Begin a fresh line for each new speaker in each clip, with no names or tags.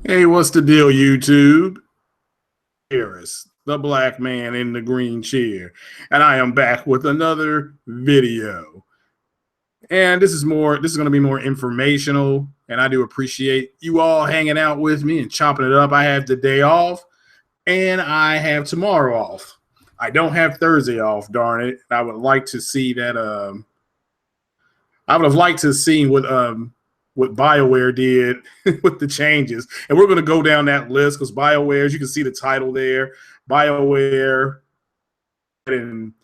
Hey, what's the deal, YouTube? Harris, the black man in the green chair, and I am back with another video. And this is going to be more informational, and I do appreciate you all hanging out with me and chopping it up. I have the day off, and I have tomorrow off. I don't have Thursday off, darn it. I would like to see that. I would have liked to have seen what Bio-ware did with the changes. And we're going to go down that list because Bio-ware, as you can see the title there, Bio-ware and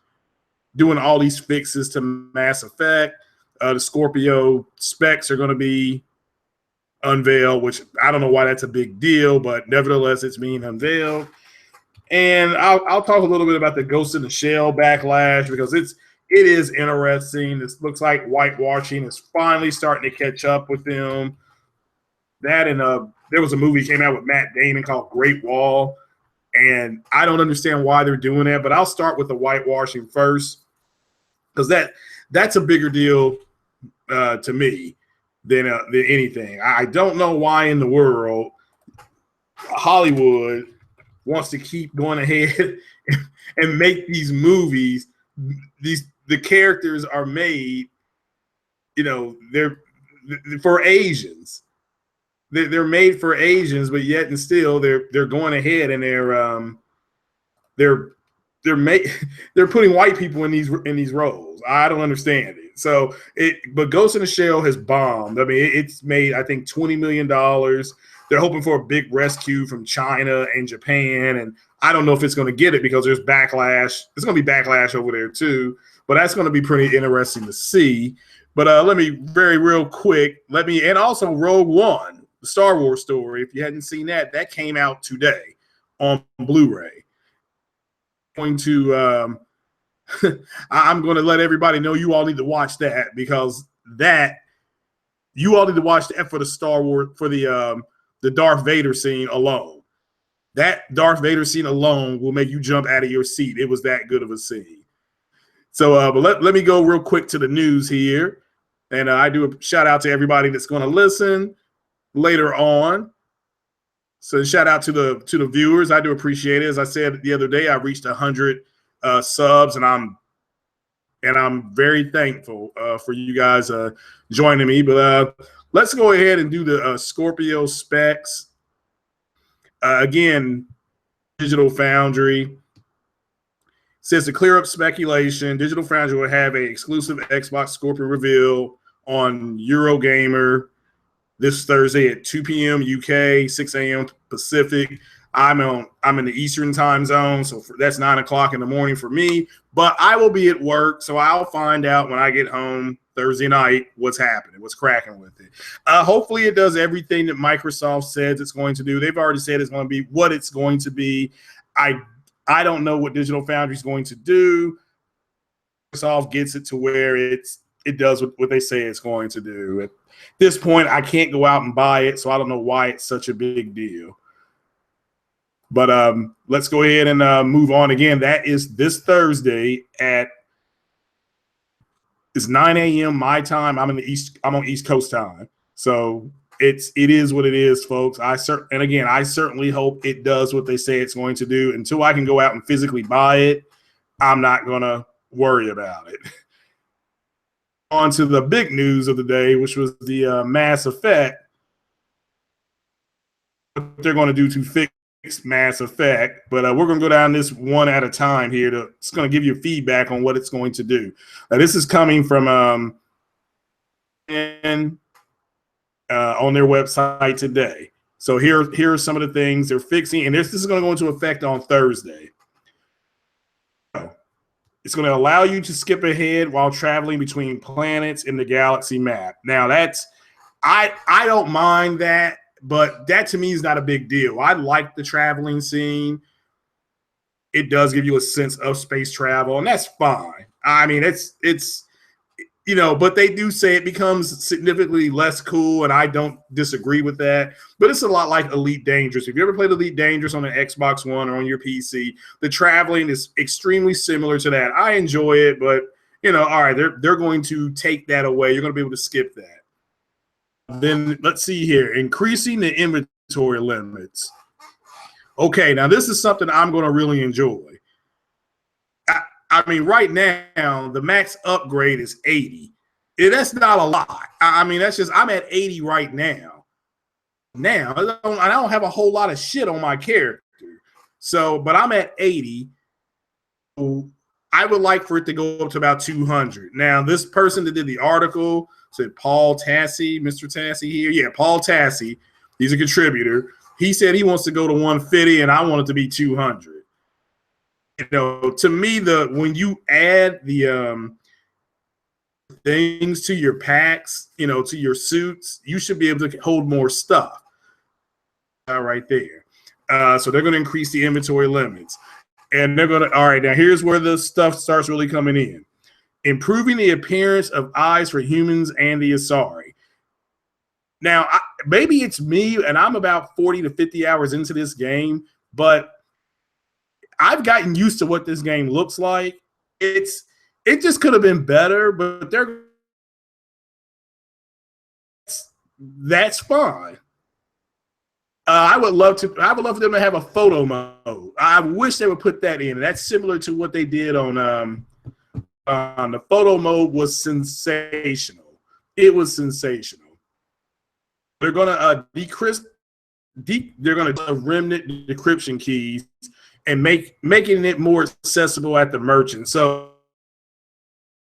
doing all these fixes to Mass Effect. The Scorpio specs are going to be unveiled, which I don't know why that's a big deal, but nevertheless, it's being unveiled. And I'll talk a little bit about the Ghost in the Shell backlash because it is interesting. This looks like whitewashing is finally starting to catch up with them. That and there was a movie came out with Matt Damon called Great Wall, and I don't understand why they're doing that. But I'll start with the whitewashing first because that's a bigger deal to me than anything. I don't know why in the world Hollywood wants to keep going ahead and make these movies. The characters are made, they're for Asians. They're made for Asians, but yet and still they're going ahead and they're putting white people in these roles. I don't understand it. So but Ghost in the Shell has bombed. I mean, it's made I think $20 million. They're hoping for a big rescue from China and Japan, and I don't know if it's going to get it because there's backlash. There's going to be backlash over there too, but that's going to be pretty interesting to see. But let me real quick. And also Rogue One, the Star Wars story. If you hadn't seen that, that came out today on Blu-ray. I'm going to let everybody know you all need to watch that because you all need to watch that for the Star Wars for the Darth Vader scene alone. That Darth Vader scene alone will make you jump out of your seat. It was that good of a scene. So, but let me go real quick to the news here, and I do a shout out to everybody that's going to listen later on. So, shout out to the viewers. I do appreciate it. As I said the other day, I reached 100 subs, and I'm very thankful for you guys joining me. But let's go ahead and do the Scorpio specs. Again, Digital Foundry says to clear up speculation, Digital Foundry will have an exclusive Xbox Scorpio reveal on Eurogamer this Thursday at 2 p.m. UK, 6 a.m. Pacific. I'm in the Eastern time zone, so that's 9 o'clock in the morning for me. But I will be at work, so I'll find out when I get home Thursday night what's happening, what's cracking with it. Hopefully it does everything that Microsoft says it's going to do. They've already said it's going to be what it's going to be. I don't know what Digital Foundry is going to do. Microsoft gets it to where it does what they say it's going to do. At this point, I can't go out and buy it, so I don't know why it's such a big deal. But let's go ahead and move on. Again, that is this Thursday it's 9 a.m. my time. I'm on East Coast time. So it is what it is, folks. I certainly hope it does what they say it's going to do. Until I can go out and physically buy it, I'm not gonna worry about it. On to the big news of the day, which was the Mass Effect. What they're going to do to fix Mass Effect, but we're going to go down this one at a time here. It's going to give you feedback on what it's going to do. This is coming from on their website today. So here are some of the things they're fixing, and this is going to go into effect on Thursday. It's going to allow you to skip ahead while traveling between planets in the galaxy map. Now I don't mind that. But that to me is not a big deal. I like the traveling scene. It does give you a sense of space travel, and that's fine. I mean, it's but they do say it becomes significantly less cool, and I don't disagree with that. But it's a lot like Elite Dangerous. If you ever played Elite Dangerous on an Xbox One or on your PC, the traveling is extremely similar to that. I enjoy it, but all right, they're going to take that away. You're going to be able to skip that. Then let's see here. Increasing the inventory inventory limits. Okay, now this is something I'm going to really enjoy. I mean, right now, the max upgrade is 80. That's not a lot. I mean, that's just, I'm at 80 right now. Now, I don't have a whole lot of shit on my character. So, but I'm at 80. I would like for it to go up to about 200. Now, this person that did the article said Paul Tassi, Mr. Tassi here. Yeah, Paul Tassi. He's a contributor. He said he wants to go to 150, and I want it to be 200. You know, to me, when you add the things to your packs, you know, to your suits, you should be able to hold more stuff. Right there. So they're going to increase the inventory limits. And they're going to, all right, now here's where the stuff starts really coming in. Improving the appearance of eyes for humans and the Asari. Now, maybe it's me, and I'm about 40 to 50 hours into this game, but I've gotten used to what this game looks like. It just could have been better, but that's fine. I would love for them to have a photo mode. I wish they would put that in. That's similar to what they did on the photo mode. Was sensational. It was sensational. They're gonna they're gonna remnant decryption keys and making it more accessible at the merchant. So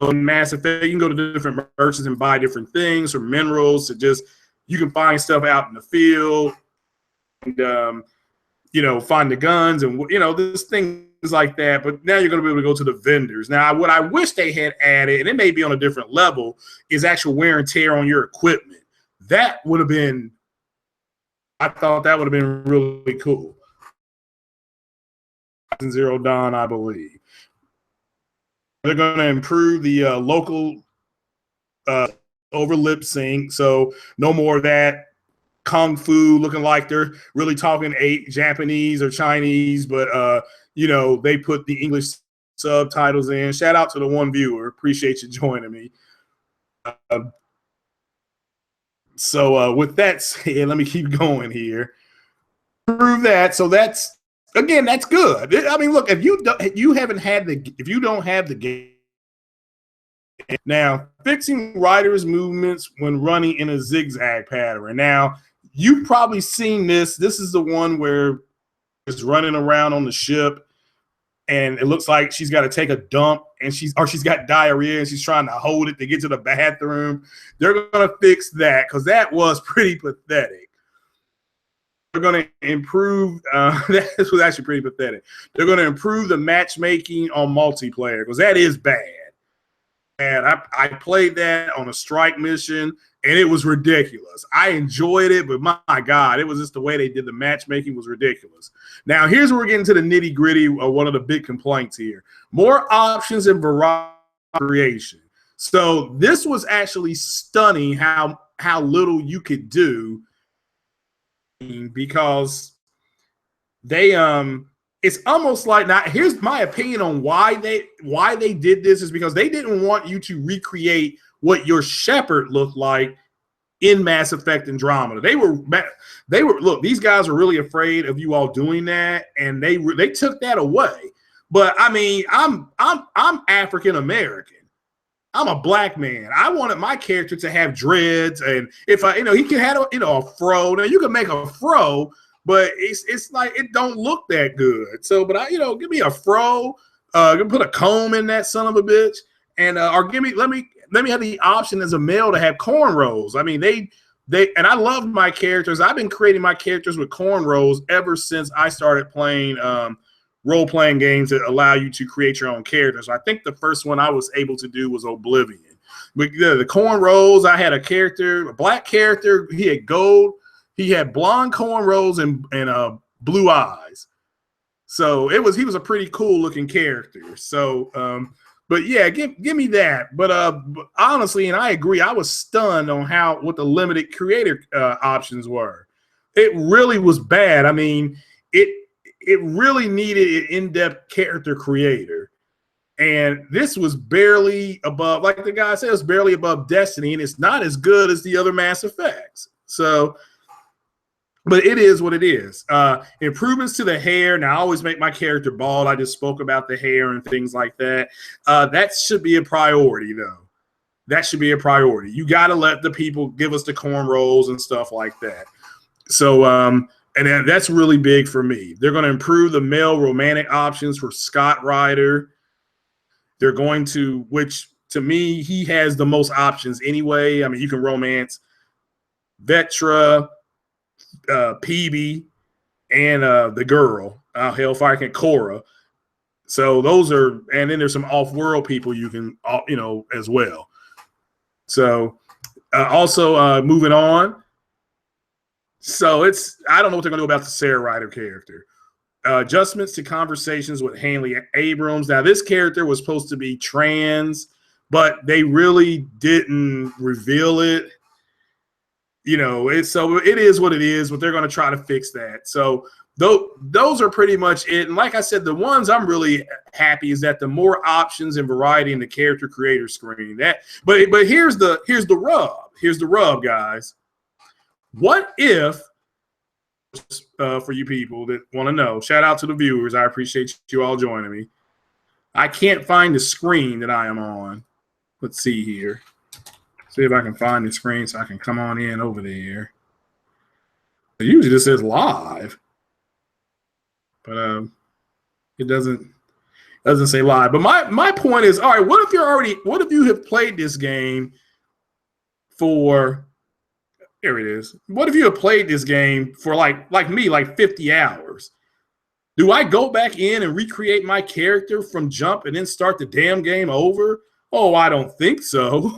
in Mass Effect, you can go to different merchants and buy different things, from minerals to just, you can find stuff out in the field, and you know, find the guns and, you know, this things like that. But now you're going to be able to go to the vendors. Now, what I wish they had added, and it may be on a different level, is actual wear and tear on your equipment. That would have been, I thought that would have been really cool. Zero Dawn, I believe. They're going to improve the local over lip sync, so no more of that kung fu looking like they're really talking Japanese or Chinese, but you know, they put the English subtitles in. Shout out to the one viewer. Appreciate you joining me. So with that said, let me keep going here. Prove that. So that's, again, that's good. I mean, look, if you don't have the game. Now, fixing riders' movements when running in a zigzag pattern. Now, you've probably seen this. This is the one where it's running around on the ship, and it looks like she's got to take a dump, and she's got diarrhea, and she's trying to hold it to get to the bathroom. They're going to fix that, because that was pretty pathetic. They're going to improve. That was actually pretty pathetic. They're going to improve the matchmaking on multiplayer, because that is bad. And I played that on a strike mission, and it was ridiculous. I enjoyed it, but my God, it was just the way they did the matchmaking was ridiculous. Now, here's where we're getting to the nitty gritty of one of the big complaints here. More options and variety creation. So this was actually stunning how little you could do, because they it's almost like, now here's my opinion on why they did this, is because they didn't want you to recreate what your Shepard looked like in Mass Effect Andromeda. They were look, these guys were really afraid of you all doing that, and they took that away. But I mean, I'm African American. I'm a black man. I wanted my character to have dreads, and if he can have a fro. Now you can make a fro, but it's like, it don't look that good. So, but give me a fro, put a comb in that son of a bitch, and or let me have the option as a male to have cornrows. I mean, they and I love my characters. I've been creating my characters with cornrows ever since I started playing role-playing games that allow you to create your own characters. I think the first one I was able to do was Oblivion. But the cornrows, I had a black character. He had gold. He had blonde cornrows and blue eyes. So he was a pretty cool looking character. So, but yeah, give me that. But honestly, and I agree, I was stunned on what the limited creator options were. It really was bad. I mean, it really needed an in-depth character creator. And this was barely above, like the guy said, it was barely above Destiny, and it's not as good as the other Mass Effects. So but it is what it is. Improvements to the hair. Now, I always make my character bald. I just spoke about the hair and things like that. That should be a priority, though. That should be a priority. You got to let the people give us the cornrows and stuff like that. So, and that's really big for me. They're going to improve the male romantic options for Scott Ryder. They're going to, which to me, he has the most options anyway. I mean, you can romance Vetra, PB, and the girl, Hellfire and Cora. So those are, and then there's some off-world people you can, as well. So also moving on. So I don't know what they're going to do about the Sarah Ryder character. Adjustments to conversations with Hanley Abrams. Now, this character was supposed to be trans, but they really didn't reveal it. So it is what it is, but they're going to try to fix that. So those are pretty much it. And like I said, the ones I'm really happy is that the more options and variety in the character creator screen. But here's the rub. Here's the rub, guys. What if, for you people that want to know, shout out to the viewers. I appreciate you all joining me. I can't find the screen that I am on. Let's see here. See if I can find the screen so I can come on in over there. It usually just says live, but it doesn't say live. But my point is, all right, what if you have played this game for, here it is. What if you have played this game for like me, like 50 hours? Do I go back in and recreate my character from jump and then start the damn game over? Oh, I don't think so.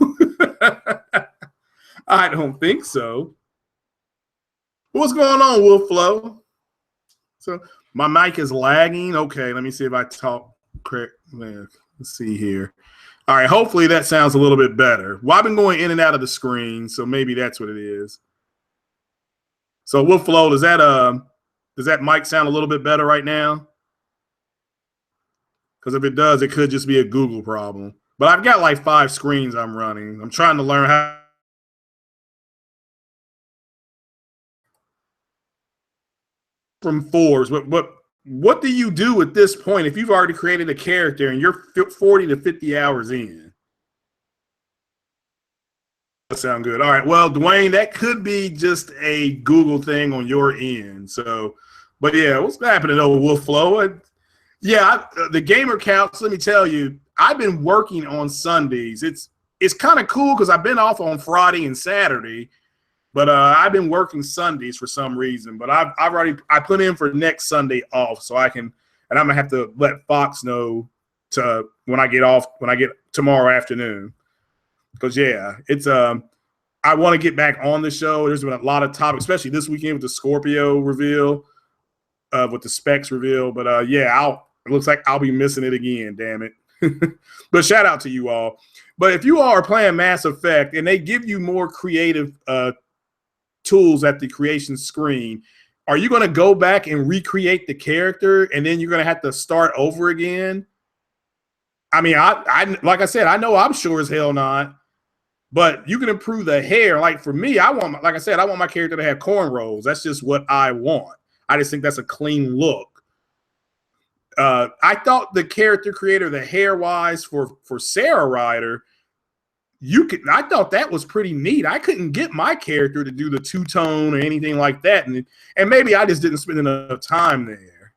I don't think so. What's going on, Wolf Flow? So my mic is lagging. Okay, let me see if I talk correct. Let's see here. All right, hopefully that sounds a little bit better. Well, I've been going in and out of the screen, so maybe that's what it is. So Wolf Flow, does that mic sound a little bit better right now? Because if it does, it could just be a Google problem. But I've got like 5 screens I'm running. I'm trying to learn how. From 4s, what do you do at this point if you've already created a character and you're 40 to 50 hours in? That sound good. All right. Well, Dwayne, that could be just a Google thing on your end. So, but yeah, what's happening over Wolf Flow? The gamer counts. Let me tell you, I've been working on Sundays. It's kind of cool because I've been off on Friday and Saturday, but I've been working Sundays for some reason. But I put in for next Sunday off, so I can, and I'm gonna have to let Fox know when I get tomorrow afternoon. Because it's I want to get back on the show. There's been a lot of topics, especially this weekend with the Scorpio reveal, with the specs reveal. But it looks like I'll be missing it again. Damn it! But shout out to you all. But if you all are playing Mass Effect and they give you more creative tools at the creation screen, are you going to go back and recreate the character and then you're going to have to start over again? I mean, I like I said, I know I'm sure as hell not. But you can improve the hair. Like for me, I want my character to have cornrows. That's just what I want. I just think that's a clean look. I thought the character creator, the hair wise for Sarah Ryder, I thought that was pretty neat. I couldn't get my character to do the two-tone or anything like that. And maybe I just didn't spend enough time there.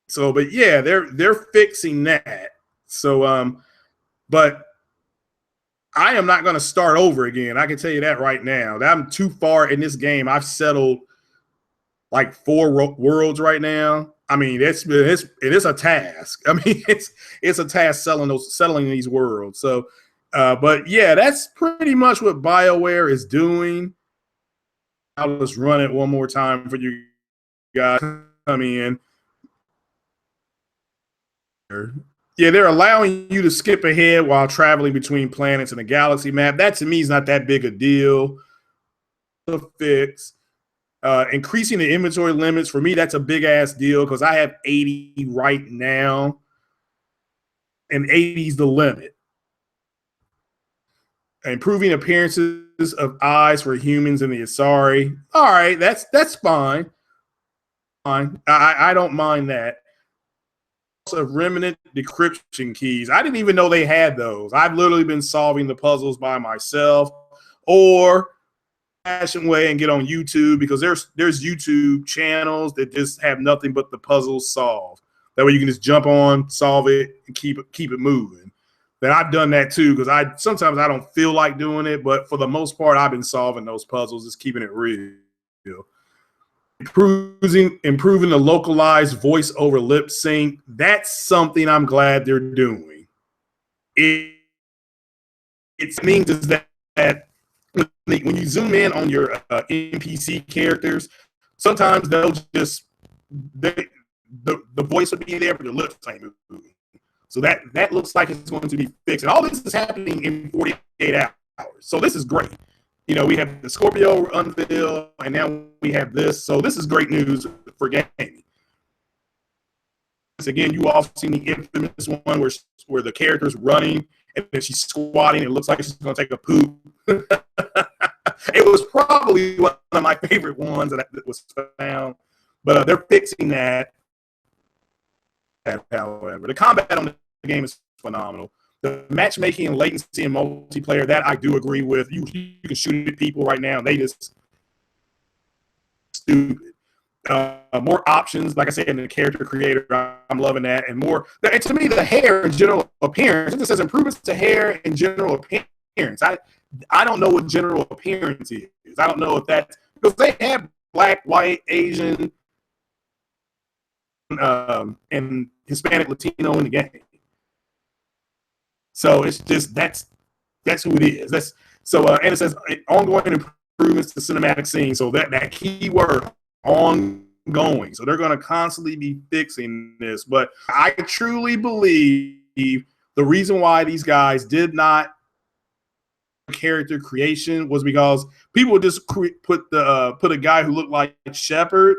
So, but yeah, they're fixing that. So, but I am not going to start over again. I can tell you that right now. I'm too far in this game. I've settled like 4 worlds right now. I mean, it is a task. I mean, it's a task settling these worlds. So, but yeah, that's pretty much what Bio-ware is doing. I'll just run it one more time for you guys. Come in. Yeah, they're allowing you to skip ahead while traveling between planets in a galaxy map. That to me is not that big a deal to fix. Increasing the inventory limits, for me, that's a big ass deal because I have 80 right now, and 80 is the limit. Improving appearances of eyes for humans in the Asari. All right, that's fine. Fine. I don't mind that. Of remnant decryption keys. I didn't even know they had those. I've literally been solving the puzzles by myself, or fashion way and get on YouTube, because there's YouTube channels that just have nothing but the puzzles solved. That way you can just jump on, solve it, and keep it moving. Then I've done that too, because sometimes I don't feel like doing it, but for the most part, I've been solving those puzzles, just keeping it real. Improving the localized voice over lip sync. That's something I'm glad they're doing. It means is that when you zoom in on your NPC characters, sometimes they'll just the voice will be there, but the lips ain't moving. So that looks like it's going to be fixed. And all this is happening in 48 hours. So this is great. You know, we have the Scorpio unveil, and now we have this. So this is great news for gaming. Again, you all seen the infamous one where the character's running and then she's squatting. It looks like she's going to take a poop. It was probably one of my favorite ones that was found. But they're fixing that. However, the combat on the game is phenomenal. The matchmaking and latency and multiplayer, that I do agree with. You can shoot at people right now, and they just stupid. More options, like I said, in the character creator, I'm loving that, and more. And to me, the hair and general appearance. It says improvements to hair and general appearance. I don't know what general appearance is. I don't know if that's because they have black, white, Asian, and Hispanic, Latino in the game. So it's just that's who it is. And it says ongoing improvements to cinematic scenes. So that key word, ongoing. So they're going to constantly be fixing this. But I truly believe the reason why these guys did not character creation was because people would just put a guy who looked like Shepard.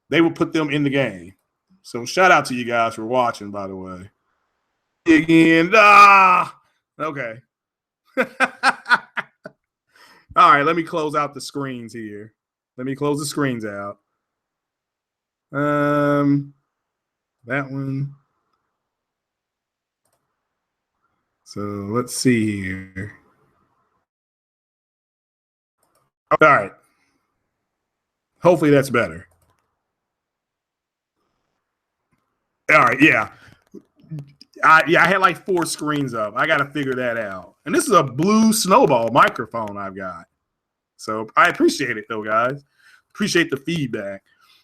They would put them in the game. So shout out to you guys for watching, by the way. Again. Okay. All right, let me close out the screens here. Let me close the screens out. That one. So let's see here. All right. Hopefully that's better. All right, yeah. I had like 4 screens up. I got to figure that out. And this is a blue snowball microphone I've got. So I appreciate it, though, guys. Appreciate the feedback.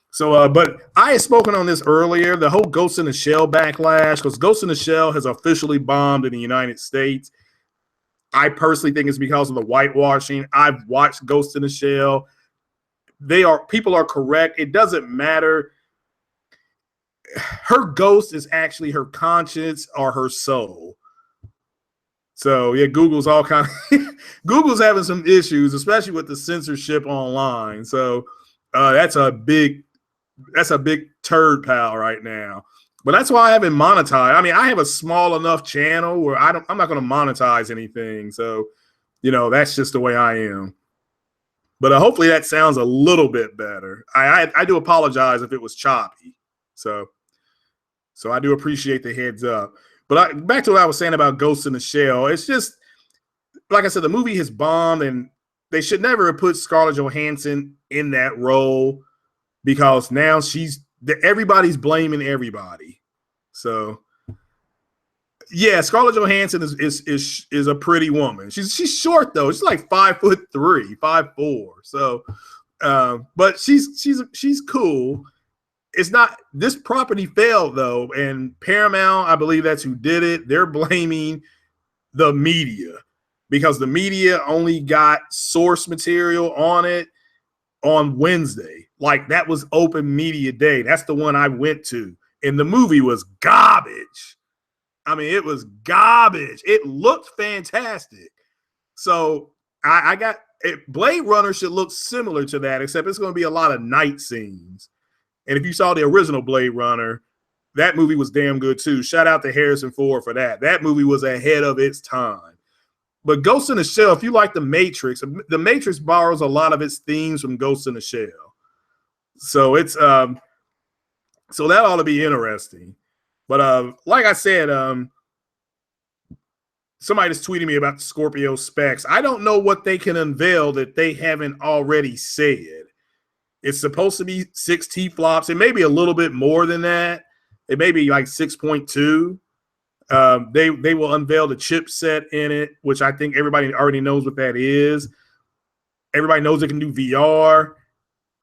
So, but I had spoken on this earlier, the whole Ghost in the Shell backlash, because Ghost in the Shell has officially bombed in the United States. I personally think it's because of the whitewashing. I've watched Ghost in the Shell. People are correct. It doesn't matter. Her ghost is actually her conscience or her soul. So yeah, Google's Google's having some issues, especially with the censorship online. So that's a big turd pal right now. But that's why I haven't monetized. I mean, I have a small enough channel where I'm not going to monetize anything. So, that's just the way I am. But hopefully that sounds a little bit better. I do apologize if it was choppy. So I do appreciate the heads up. But back to what I was saying about Ghost in the Shell. It's just, like I said, the movie has bombed, and they should never have put Scarlett Johansson in that role because now everybody's blaming everybody. So, yeah, Scarlett Johansson is a pretty woman. She's short though. She's like 5'3", 5'4". So, but she's cool. It's not, this property failed though, and Paramount, I believe that's who did it. They're blaming the media because the media only got source material on it on Wednesday. Like that was open media day. That's the one I went to, and the movie was garbage. I mean, it was garbage. It looked fantastic. So I got it. Blade Runner should look similar to that, except it's going to be a lot of night scenes. And if you saw the original Blade Runner, that movie was damn good too. Shout out to Harrison Ford for that. That movie was ahead of its time. But Ghost in the Shell, if you like the Matrix borrows a lot of its themes from Ghost in the Shell. So it's so that ought to be interesting. But like I said, somebody just tweeted me about the Scorpio specs. I don't know what they can unveil that they haven't already said. It's supposed to be 6 T-flops. It may be a little bit more than that. It may be like 6.2. They will unveil the chipset in it, which I think everybody already knows what that is. Everybody knows it can do VR.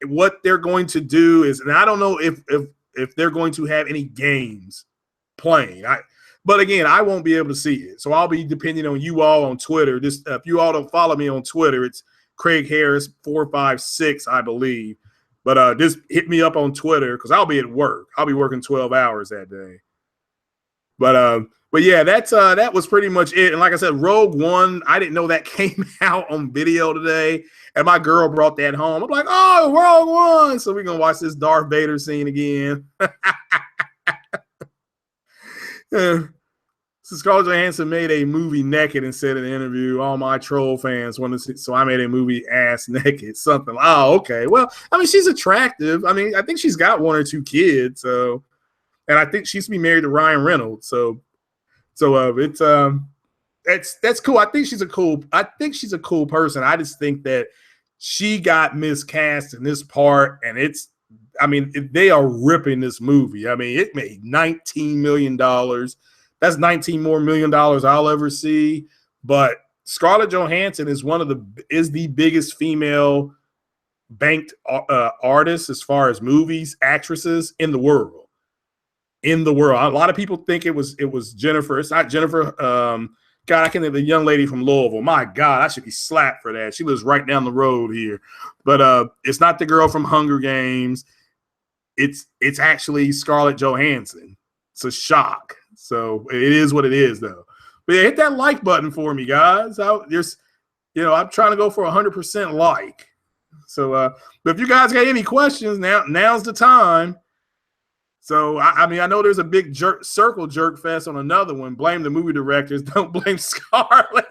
What they're going to do is, and I don't know if they're going to have any games playing. But again, I won't be able to see it. So I'll be depending on you all on Twitter. Just if you all don't follow me on Twitter, it's Craig Harris 456, I believe. But just hit me up on Twitter because I'll be at work. I'll be working 12 hours that day. But yeah, that was pretty much it. And like I said, Rogue One, I didn't know that came out on video today. And my girl brought that home. I'm like, oh, Rogue One. So we're gonna watch this Darth Vader scene again. So Scarlett Johansson made a movie naked and said in an interview, all my troll fans want to see, so I made a movie ass naked, something. Oh, okay. Well, I mean, she's attractive. I mean, I think she's got 1 or 2 kids. So, and I think she's to be married to Ryan Reynolds. So it's that's cool. I think she's a cool person. I just think that she got miscast in this part, and they are ripping this movie. I mean, it made $19 million. That's $19 more million I'll ever see. But Scarlett Johansson is the biggest female banked artist as far as movies, actresses in the world. In the world, a lot of people think it was Jennifer. It's not Jennifer. God, I can think of the young lady from Louisville. My God, I should be slapped for that. She lives right down the road here. But it's not the girl from Hunger Games. It's actually Scarlett Johansson. It's a shock. So it is what it is, though. But yeah, hit that like button for me, guys. I'm trying to go for 100% like. So, but if you guys got any questions, now's the time. So, I mean, I know there's a big circle jerk fest on another one. Blame the movie directors. Don't blame Scarlett.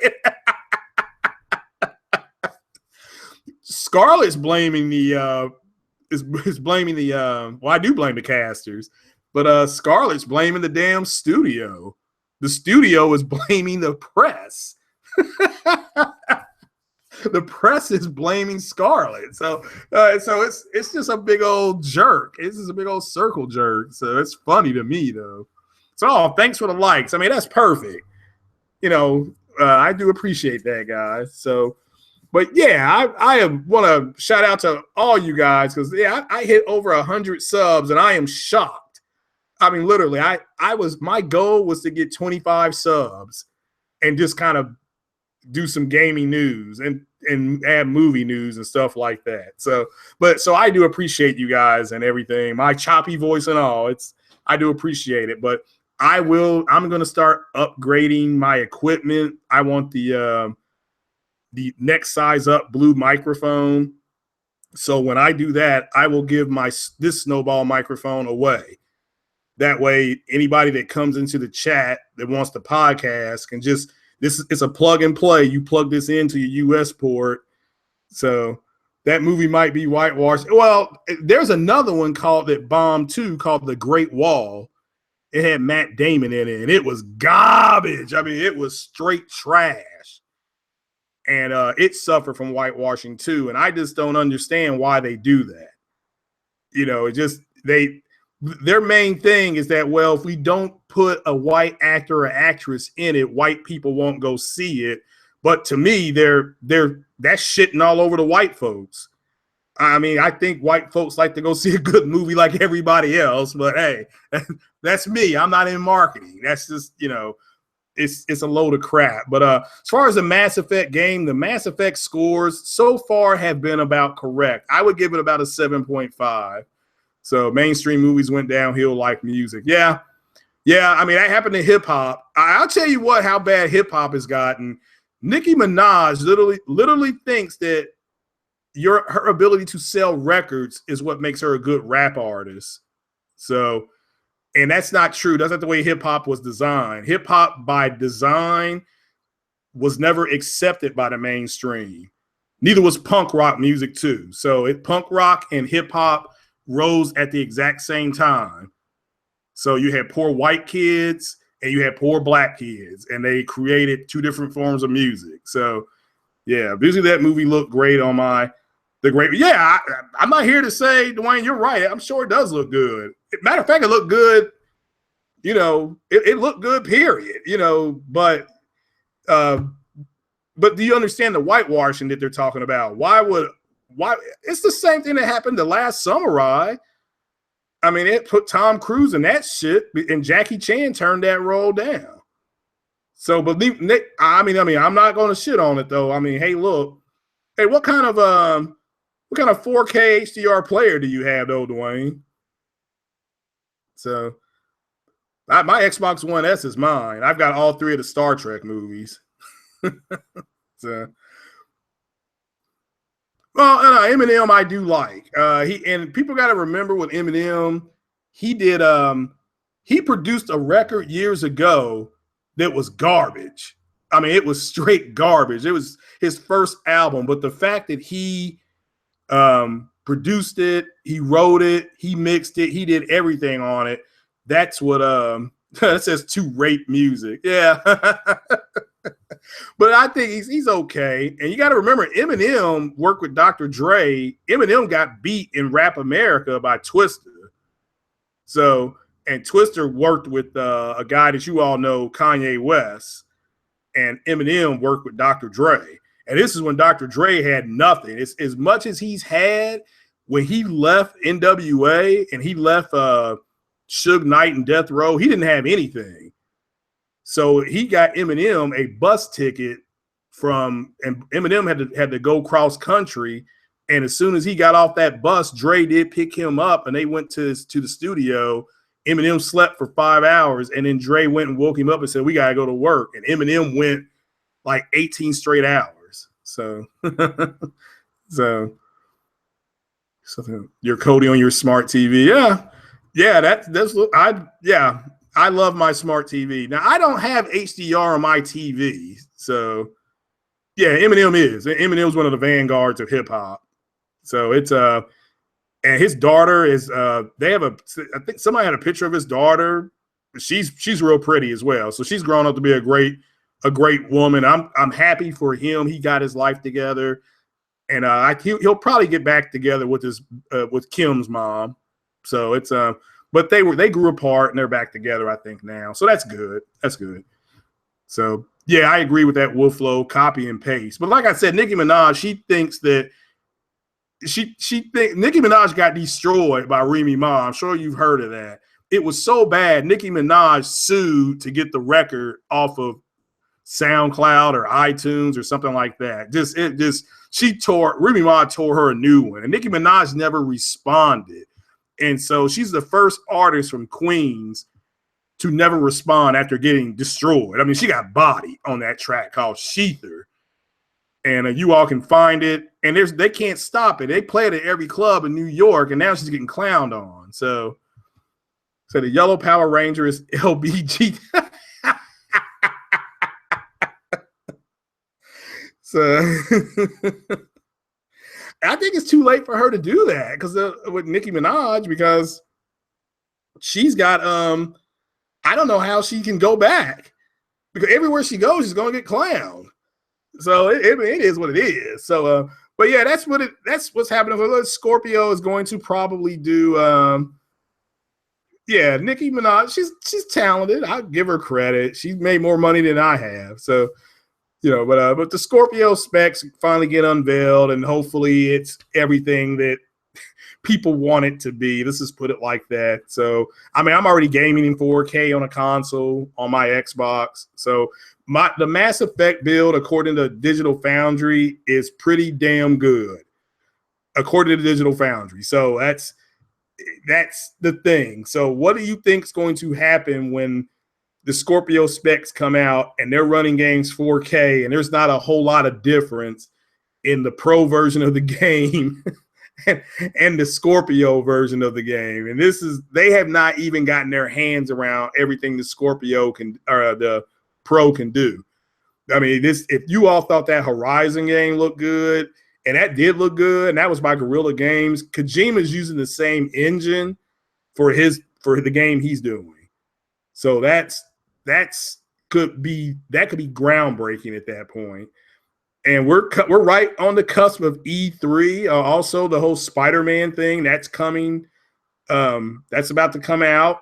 Scarlett's blaming well, I do blame the casters. But Scarlett's blaming the damn studio. The studio is blaming the press. The press is blaming Scarlett. So it's just a big old jerk. It's just a big old circle jerk. So it's funny to me, though. So thanks for the likes. I mean, that's perfect. I do appreciate that, guys. So, but yeah, I want to shout out to all you guys because I hit over 100 subs and I am shocked. I mean, literally, my goal was to get 25 subs and just kind of do some gaming news and add movie news and stuff like that. So I do appreciate you guys and everything. My choppy voice and all, I do appreciate it. But I'm going to start upgrading my equipment. I want the next size up blue microphone. So when I do that, I will give this snowball microphone away. That way, anybody that comes into the chat that wants the podcast can it's a plug and play. You plug this into your US port. So that movie might be whitewashed. Well, there's another one that bombed too, called The Great Wall. It had Matt Damon in it, and it was garbage. I mean, it was straight trash. And it suffered from whitewashing too. And I just don't understand why they do that. Their main thing is that, well, if we don't put a white actor or actress in it, white people won't go see it. But to me, that's shitting all over the white folks. I mean, I think white folks like to go see a good movie like everybody else. But hey, that's me. I'm not in marketing. That's just, it's a load of crap. But as far as the Mass Effect game, the Mass Effect scores so far have been about correct. I would give it about a 7.5. So mainstream movies went downhill like music. Yeah. I mean, that happened to hip hop. I'll tell you how bad hip hop has gotten. Nicki Minaj literally thinks that her ability to sell records is what makes her a good rap artist. So, and that's not true. That's not the way hip hop was designed. Hip hop by design was never accepted by the mainstream. Neither was punk rock music too. So punk rock and hip hop rose at the exact same time. So you had poor white kids and you had poor black kids, and they created two different forms of music. So yeah, visually that movie looked great on the great. Yeah, I'm not here to say, Dwayne, you're right. I'm sure it does look good. Matter of fact, it looked good. You know, it looked good, period. You know, but do you understand the whitewashing that they're talking about? Why it's the same thing that happened to Last Samurai. I mean, it put Tom Cruise in that shit, and Jackie Chan turned that role down. So believe Nick, I mean, I'm not going to shit on it though. I mean, hey, look, hey, what kind of 4K HDR player do you have though, Dwayne? So my Xbox One S is mine. I've got all three of the Star Trek movies. So, well, Eminem I do like. And people got to remember with Eminem, he produced a record years ago that was garbage. I mean, it was straight garbage. It was his first album, but the fact that he produced it, he wrote it, he mixed it, he did everything on it. That's what that says to rape music. Yeah. But I think he's okay. And you got to remember, Eminem worked with Dr. Dre. Eminem got beat in Rap America by Twista. So, and Twista worked with a guy that you all know, Kanye West. And Eminem worked with Dr. Dre. And this is when Dr. Dre had nothing. It's as much as he's had when he left NWA and he left Suge Knight and Death Row, he didn't have anything. So he got Eminem a bus ticket and Eminem had to go cross country. And as soon as he got off that bus, Dre did pick him up and they went to the studio. Eminem slept for 5 hours and then Dre went and woke him up and said, "We got to go to work." And Eminem went like 18 straight hours. So, something you're Cody on your smart TV. Yeah. I love my smart TV. Now, I don't have HDR on my TV. So, yeah, Eminem is. Eminem's one of the vanguards of hip hop. So it's and his daughter is I think somebody had a picture of his daughter. She's real pretty as well. So she's grown up to be a great woman. I'm happy for him. He got his life together. And he'll probably get back together with with Kim's mom. So it's but they grew apart and they're back together, I think, now. So that's good. That's good. So yeah, I agree with that Wolflow copy and paste. But like I said, Nicki Minaj, she thinks that Nicki Minaj got destroyed by Remy Ma. I'm sure you've heard of that. It was so bad, Nicki Minaj sued to get the record off of SoundCloud or iTunes or something like that. Remy Ma tore her a new one, and Nicki Minaj never responded. And so she's the first artist from Queens to never respond after getting destroyed. I mean, she got bodied on that track called Sheether. And you all can find it. And they can't stop it. They play it at every club in New York, and now she's getting clowned on. So the Yellow Power Ranger is LBG. So I think it's too late for her to do that with Nicki Minaj, because she's got I don't know how she can go back, because everywhere she goes, she's gonna get clowned. So it is what it is. So but yeah, that's what's happening. Scorpio is going to probably do Nicki Minaj. She's talented. I'll give her credit. She's made more money than I have. So but the Scorpio specs finally get unveiled, and hopefully it's everything that people want it to be. Let's just put it like that. So, I mean, I'm already gaming in 4K on a console on my Xbox. So the Mass Effect build, according to Digital Foundry, is pretty damn good, according to Digital Foundry. So that's the thing. So what do you think is going to happen when the Scorpio specs come out and they're running games 4K and there's not a whole lot of difference in the pro version of the game and the Scorpio version of the game? And they have not even gotten their hands around everything the Scorpio can, or the Pro can do. I mean, if you all thought that Horizon game looked good, and that did look good, and that was by Guerrilla Games, Kojima's using the same engine for the game he's doing. So that could be groundbreaking at that point. And we're right on the cusp of E3. Also, the whole Spider-Man thing that's coming. That's about to come out.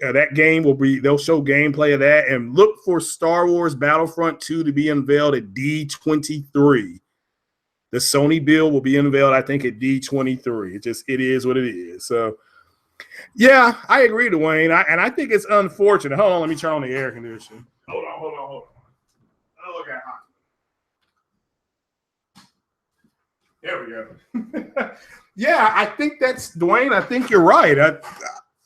That game they'll show gameplay of that, and look for Star Wars Battlefront 2 to be unveiled at D23. The Sony bill will be unveiled, I think, at D23. It is what it is. So, yeah, I agree, Dwayne. And I think it's unfortunate. Hold on, let me turn on the air conditioning. Hold on. Oh, look at hot. There we go. Yeah, I think that's Dwayne. I think you're right.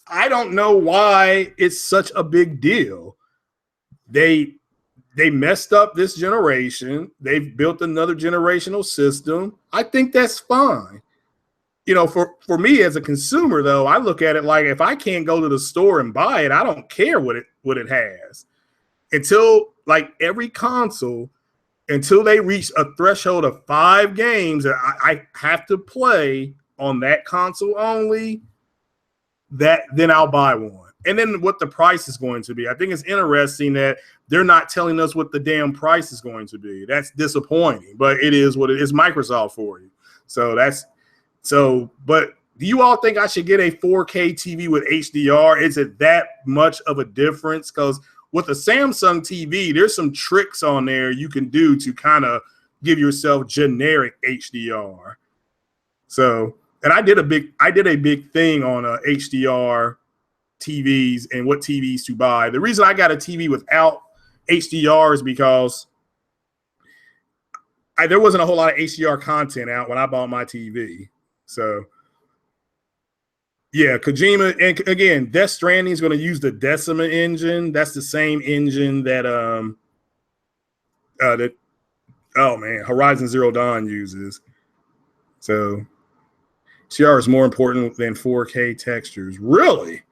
I don't know why it's such a big deal. They messed up this generation. They've built another generational system. I think that's fine. You know, for me as a consumer, though, I look at it like if I can't go to the store and buy it, I don't care what it has. Until like every console, until they reach a threshold of 5 games that I have to play on that console only, then I'll buy one. And then what the price is going to be. I think it's interesting that they're not telling us what the damn price is going to be. That's disappointing, but it is what it is. Microsoft for you. But do you all think I should get a 4K TV with HDR? Is it that much of a difference? Because with a Samsung TV, there's some tricks on there you can do to kind of give yourself generic HDR. So, and I did a big thing on HDR TVs and what TVs to buy. The reason I got a TV without HDR is because there wasn't a whole lot of HDR content out when I bought my TV. So, yeah, Kojima, and again, Death Stranding is going to use the Decima engine. That's the same engine that Horizon Zero Dawn uses. So, HDR is more important than 4K textures. Really?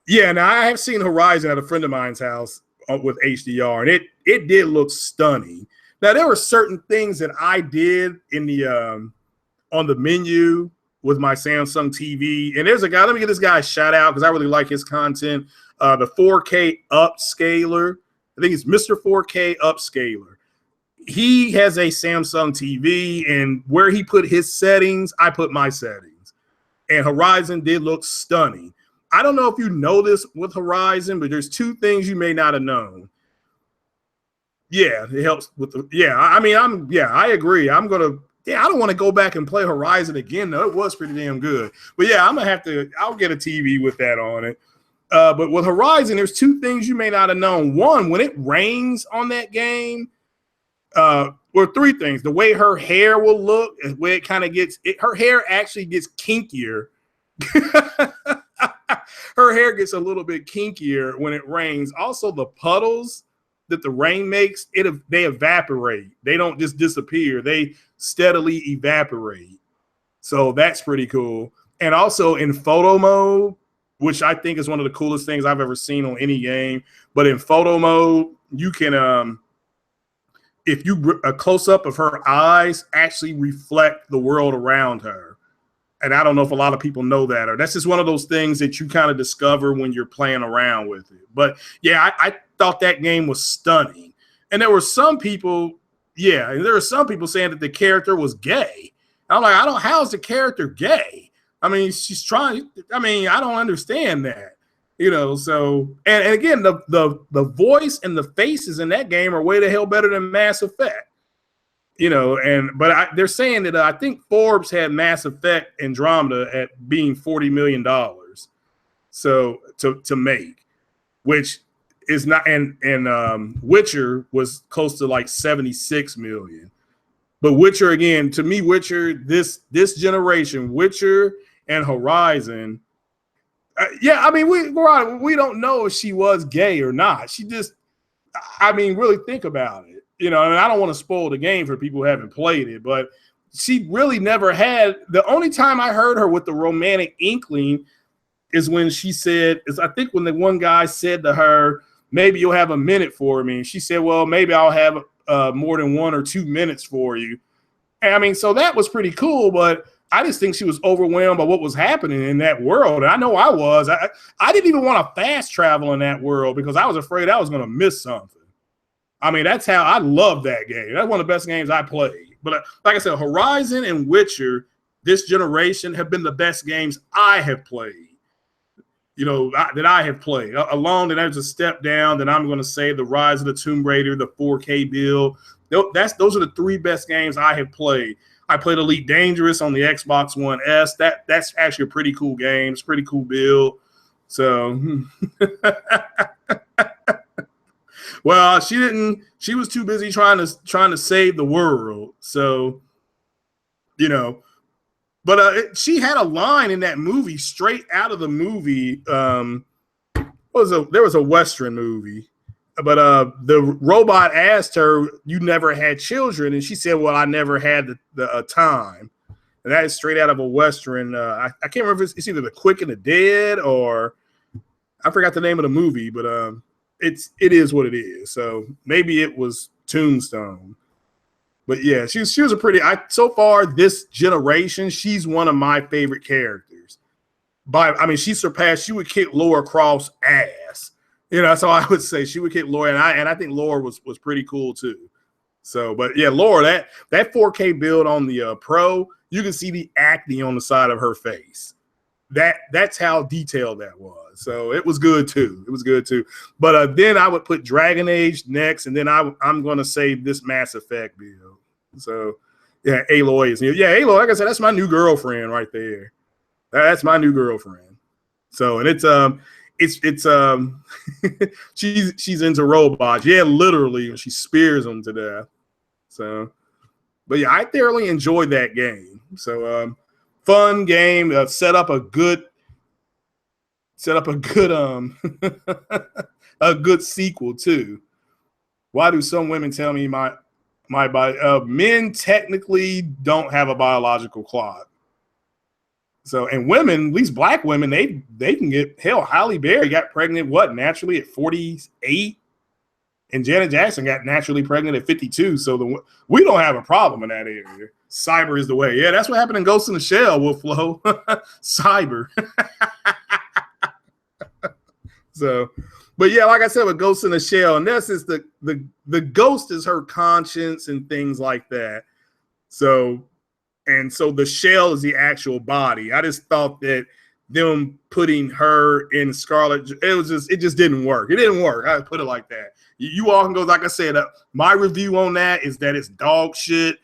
Yeah, now I have seen Horizon at a friend of mine's house with HDR, and it did look stunning. Now, there were certain things that I did in the on the menu with my Samsung TV. And there's a guy, let me give this guy a shout out because I really like his content. The 4K Upscaler. I think it's Mr. 4K Upscaler. He has a Samsung TV, and where he put his settings, I put my settings. And Horizon did look stunning. I don't know if you know this with Horizon, but there's 2 things you may not have known. Yeah, it helps with I agree. I don't want to go back and play Horizon again, though. It was pretty damn good. But yeah, I'll get a TV with that on it. But with Horizon, there's 2 things you may not have known. One, when it rains on that game, or 3 things. The way her hair will look, the way it kind of her hair actually gets kinkier. Her hair gets a little bit kinkier when it rains. Also, the puddles that the rain makes, they evaporate. They don't just disappear. They steadily evaporate. So that's pretty cool. And also in photo mode, which I think is one of the coolest things I've ever seen on any game. But in photo mode, you can, if a close-up of her eyes actually reflect the world around her. And I don't know if a lot of people know that, or that's just one of those things that you kind of discover when you're playing around with it. But yeah, I thought that game was stunning. And there were some people, and there were some people saying that the character was gay. I'm like, how's the character gay? I mean, I don't understand that, so, and again, the voice and the faces in that game are way the hell better than Mass Effect. But they're saying that I think Forbes had Mass Effect Andromeda at being $40 million, so to make, which is not, and Witcher was close to like 76 million. But Witcher, again, to me, Witcher, this generation, Witcher and Horizon, we don't know if she was gay or not. She just, really think about it. And I don't want to spoil the game for people who haven't played it, but she really never had. The only time I heard her with the romantic inkling is when she said, I think when the one guy said to her, maybe you'll have a minute for me. And she said, well, maybe I'll have more than 1 or 2 minutes for you. And I mean, so that was pretty cool, but I just think she was overwhelmed by what was happening in that world. And I know I was. I didn't even want to fast travel in that world because I was afraid I was going to miss something. I mean, that's how I love that game. That's one of the best games I played. But like I said, Horizon and Witcher, this generation, have been the best games I have played. That I have played. Alone, then there's a step down. Then I'm going to say the Rise of the Tomb Raider, the 4K build. Those are the 3 best games I have played. I played Elite Dangerous on the Xbox One S. That's actually a pretty cool game. It's a pretty cool build. So, well, she didn't. She was too busy trying to save the world. So, But she had a line in that movie straight out of the movie. There was a Western movie, but the robot asked her, "You never had children?" And she said, "Well, I never had the time." And that is straight out of a Western. I can't remember if it's either The Quick and the Dead or I forgot the name of the movie, but it is what it is. So maybe it was Tombstone. But yeah, she was a pretty. So far this generation, she's one of my favorite characters. She surpassed. She would kick Laura Croft's ass. So I would say she would kick Laura, and I think Laura was pretty cool too. So, but yeah, Laura, that 4K build on the Pro, you can see the acne on the side of her face. That's how detailed that was. So it was good too. But then I would put Dragon Age next, and then I'm going to save this Mass Effect build. So yeah, Aloy is Aloy. Like I said, that's my new girlfriend right there. That's my new girlfriend. So and it's she's into robots. Yeah, literally, she spears them to death. So, but yeah, I thoroughly enjoyed that game. So fun game. Set up a good a good sequel too. Why do some women tell me my body? Men technically don't have a biological clock. So, and women, at least black women, they can get Halle Berry got pregnant naturally at 48, and Janet Jackson got naturally pregnant at 52. So we don't have a problem in that area. Cyber is the way. Yeah, that's what happened in Ghost in the Shell. Will Flow, cyber. So, but yeah, like I said, with Ghost in the Shell, and this is the ghost is her conscience and things like that. So the shell is the actual body. I just thought that them putting her in Scarlet, it just didn't work. It didn't work. I put it like that. You all can go, like I said, my review on that is that it's dog shit.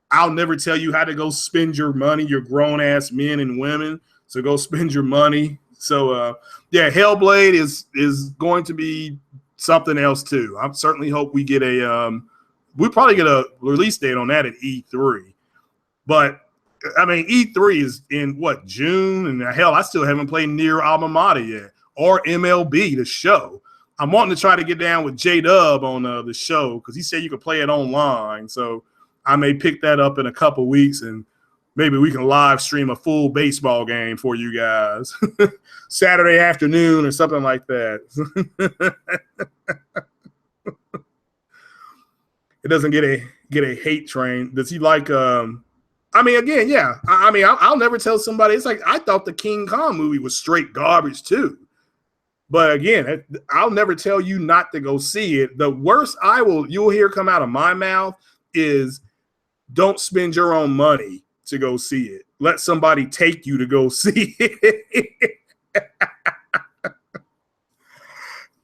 I'll never tell you how to go spend your money. You're grown ass men and women, so go spend your money. So yeah, Hellblade is going to be something else too. I certainly hope we get we probably get a release date on that at E3. But I mean, E3 is in what, June? And hell, I still haven't played Nier Automata yet, or MLB, the show. I'm wanting to try to get down with J-Dub on the show because he said you could play it online. So I may pick that up in a couple weeks, and maybe we can live stream a full baseball game for you guys Saturday afternoon or something like that. It doesn't get a hate train. Does he like? I mean, again, yeah. I mean, I'll never tell somebody. It's like I thought the King Kong movie was straight garbage too. But again, I'll never tell you not to go see it. The worst you'll hear come out of my mouth is don't spend your own money to go see it. Let somebody take you to go see it.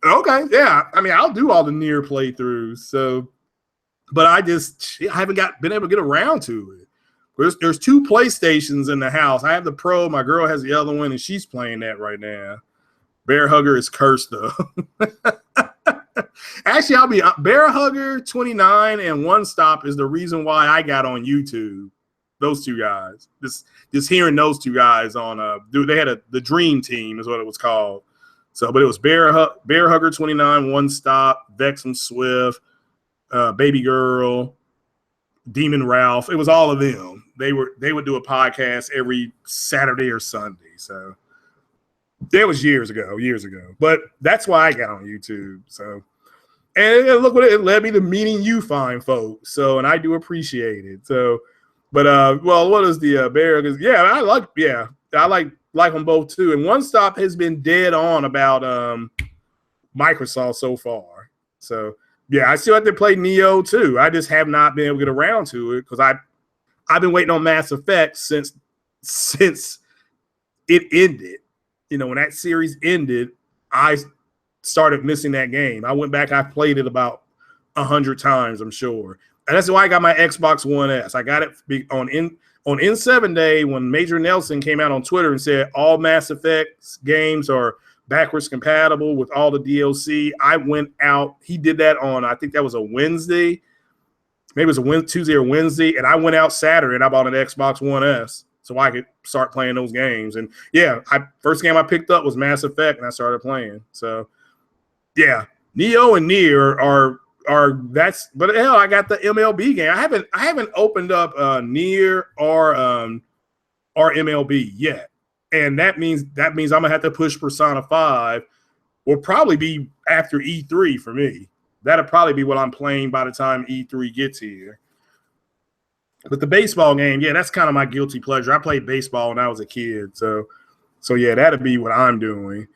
Okay, yeah. I mean, I'll do all the Nier playthroughs. So, but I haven't been able to get around to it. There's 2 PlayStations in the house. I have the Pro. My girl has the other one, and she's playing that right now. Bear Hugger is cursed though. Actually, I'll be Bear Hugger 29 and One Stop is the reason why I got on YouTube. Those 2 guys. Just hearing those 2 guys on they had the Dream Team is what it was called. So, but it was Bear Hugger 29, One Stop, Vexum Swift, Baby Girl, Demon Ralph. It was all of them. They would do a podcast every Saturday or Sunday. So, It was years ago. But that's why I got on YouTube. So, and look what it led me to meeting you fine folks. So, and I do appreciate it. So, but well, what is the bear? Yeah, I like them both too. And One Stop has been dead on about Microsoft so far. So yeah, I still have to play Neo too. I just have not been able to get around to it because I've been waiting on Mass Effect since it ended. You know, when that series ended, I started missing that game. I went back, I played it about 100 times, I'm sure. And that's why I got my Xbox One S. I got it on N7 Day when Major Nelson came out on Twitter and said all Mass Effect games are backwards compatible with all the DLC. I went out. He did that on, I think that was a Wednesday. Maybe it was a Tuesday or Wednesday. And I went out Saturday and I bought an Xbox One S so I could start playing those games. And yeah, first game I picked up was Mass Effect and I started playing. So yeah, Neo and Nier are that's, but hell, I got the MLB game. I haven't opened up Nier or MLB yet, and that means I'm gonna have to push Persona 5. Will probably be after E3 for me. That'll probably be what I'm playing by the time E3 gets here. But the baseball game, yeah, that's kind of my guilty pleasure. I played baseball when I was a kid, so yeah, that'll be what I'm doing.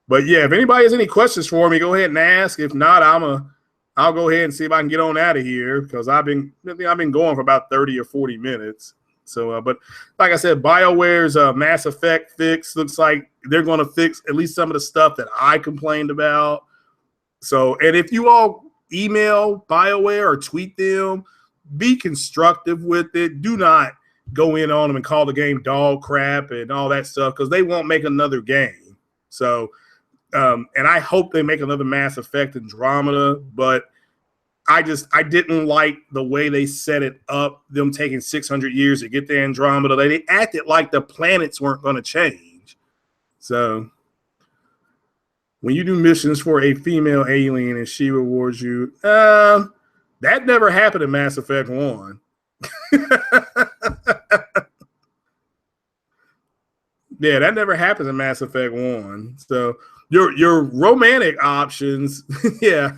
But yeah, if anybody has any questions for me, go ahead and ask. If not, I'll go ahead and see if I can get on out of here because I've been going for about 30 or 40 minutes. So, but like I said, BioWare's Mass Effect fix looks like they're going to fix at least some of the stuff that I complained about. So, and if you all email BioWare or tweet them, be constructive with it. Do not go in on them and call the game dog crap and all that stuff because they won't make another game. So, and I hope they make another Mass Effect Andromeda, but I didn't like the way they set it up, them taking 600 years to get to Andromeda. They acted like the planets weren't going to change. So when you do missions for a female alien and she rewards you, that never happened in Mass Effect 1. Yeah, that never happens in Mass Effect 1. So your romantic options, yeah.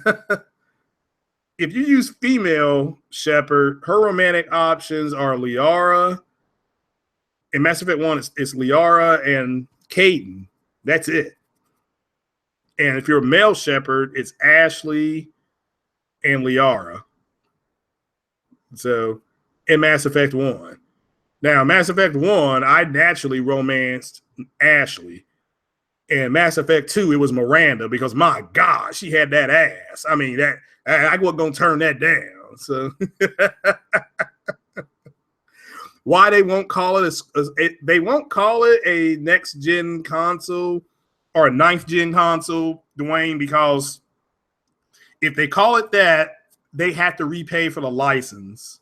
If you use female Shepard, her romantic options are Liara. In Mass Effect 1, it's Liara and Caden. That's it. And if you're a male Shepard, it's Ashley and Liara. So in Mass Effect 1. Now, Mass Effect 1, I naturally romanced Ashley. In Mass Effect 2, it was Miranda because, my God, she had that ass. I mean, I wasn't going to turn that down. So why they won't call it a next-gen console or a ninth-gen console, Dwayne, because if they call it that, they have to repay for the license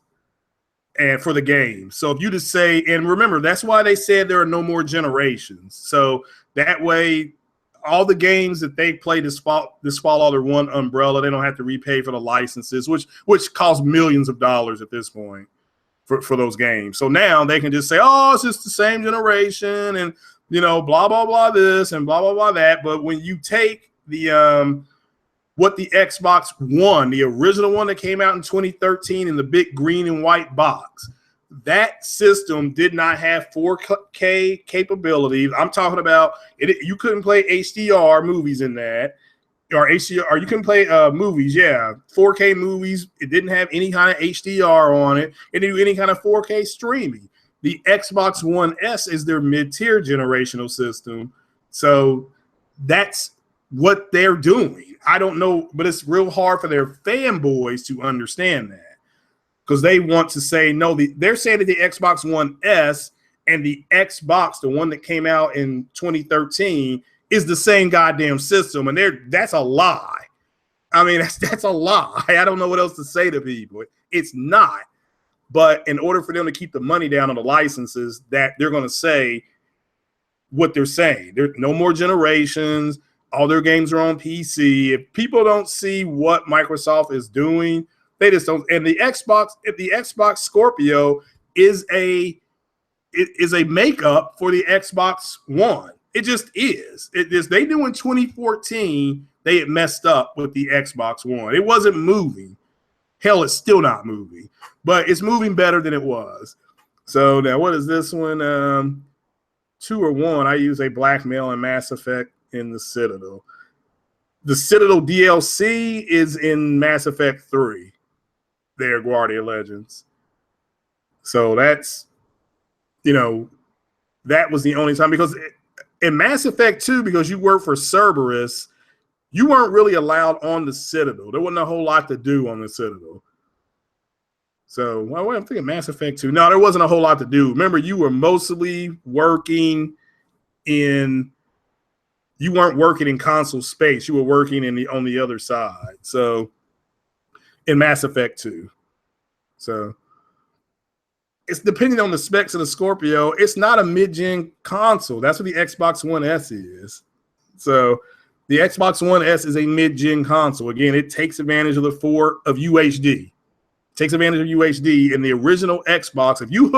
and for the game. So if you just say, and remember, that's why they said there are no more generations. So that way, all the games that they play this fall under one umbrella. They don't have to repay for the licenses, which cost millions of dollars at this point for those games. So now they can just say, oh, it's just the same generation and, you know, blah, blah, blah this and blah, blah, blah that. But when you take the what the Xbox One, the original one that came out in 2013 in the big green and white box, that system did not have 4K capabilities. I'm talking about it. You couldn't play HDR movies in that, or HDR, or you couldn't play movies. Yeah, 4K movies. It didn't have any kind of HDR on it. It didn't do any kind of 4K streaming. The Xbox One S is their mid-tier generational system, so that's what they're doing. I don't know, but it's real hard for their fanboys to understand that. Because they want to say, no, they're saying that the Xbox One S and the Xbox, the one that came out in 2013, is the same goddamn system. And that's a lie. I mean, that's a lie. I don't know what else to say to people. It's not. But in order for them to keep the money down on the licenses, that they're going to say what they're saying. There's no more generations. All their games are on PC. If people don't see what Microsoft is doing, they just don't. And the Xbox Scorpio is a makeup for the Xbox One. It just is. It is. They knew in 2014 they had messed up with the Xbox One. It wasn't moving. Hell, it's still not moving, but it's moving better than it was. So now, what is this one? 2 or 1. I use a blackmail and Mass Effect in the Citadel. The Citadel DLC is in Mass Effect 3. There, Guardia Legends. So that's, that was the only time, because in Mass Effect 2, because you work for Cerberus, you weren't really allowed on the Citadel. There wasn't a whole lot to do on the Citadel. So, well, I'm thinking Mass Effect 2. No, there wasn't a whole lot to do. Remember, you were mostly working you weren't working in console space. You were working on the other side. So, in Mass Effect 2. So, it's depending on the specs of the Scorpio. It's not a mid-gen console. That's what the Xbox One S is. So, the Xbox One S is a mid-gen console. Again, it takes advantage of UHD. Takes advantage of UHD. In the original Xbox, if you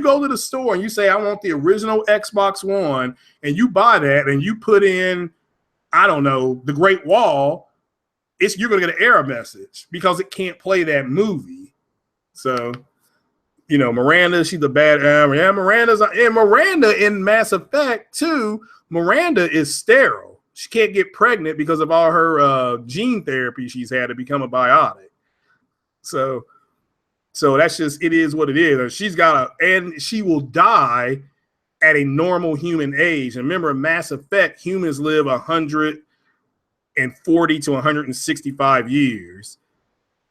go to the store and you say, I want the original Xbox One, and you buy that and you put in, I don't know, The Great Wall, you're going to get an error message because it can't play that movie. So, Miranda, she's the bad. Miranda in Mass Effect 2, Miranda is sterile. She can't get pregnant because of all her gene therapy she's had to become a biotic. So that's just, it is what it is. And she will die at a normal human age. And remember, in Mass Effect, humans live 140 to 165 years,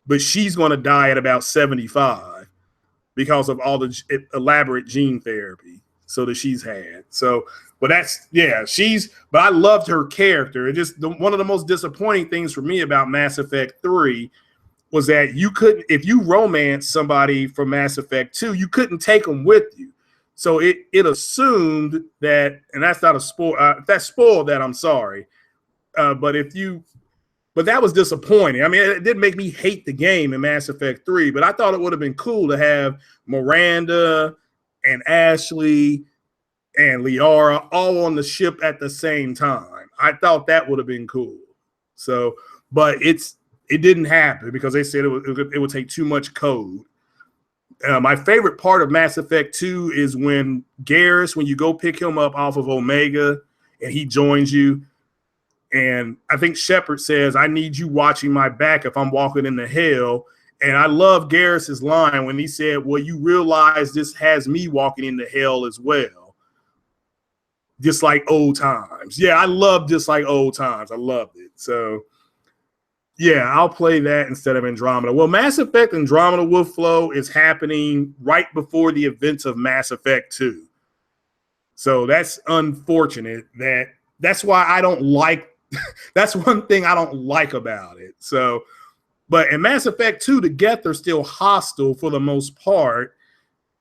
but she's going to die at about 75 because of all the elaborate gene therapy that she's had. So, but but I loved her character. It just, one of the most disappointing things for me about Mass Effect 3 was that you couldn't, if you romance somebody from Mass Effect 2, you couldn't take them with you. So it assumed that, and that's not a spoil. If that spoiled that, I'm sorry. But that was disappointing. I mean, it did make me hate the game in Mass Effect 3, but I thought it would have been cool to have Miranda and Ashley and Liara all on the ship at the same time. I thought that would have been cool. So, but it didn't happen because they said it would take too much code. My favorite part of Mass Effect 2 is when Garrus, when you go pick him up off of Omega and he joins you, and I think Shepard says, I need you watching my back if I'm walking into hell. And I love Garrus's line when he said, well, you realize this has me walking into hell as well. Just like old times. Yeah, I love just like old times. I loved it. So, yeah, I'll play that instead of Andromeda. Well, Mass Effect Andromeda Wolf Flow is happening right before the events of Mass Effect 2. So that's unfortunate. That's why I don't like that's one thing I don't like about it. So, but in Mass Effect 2, the Geth are still hostile for the most part.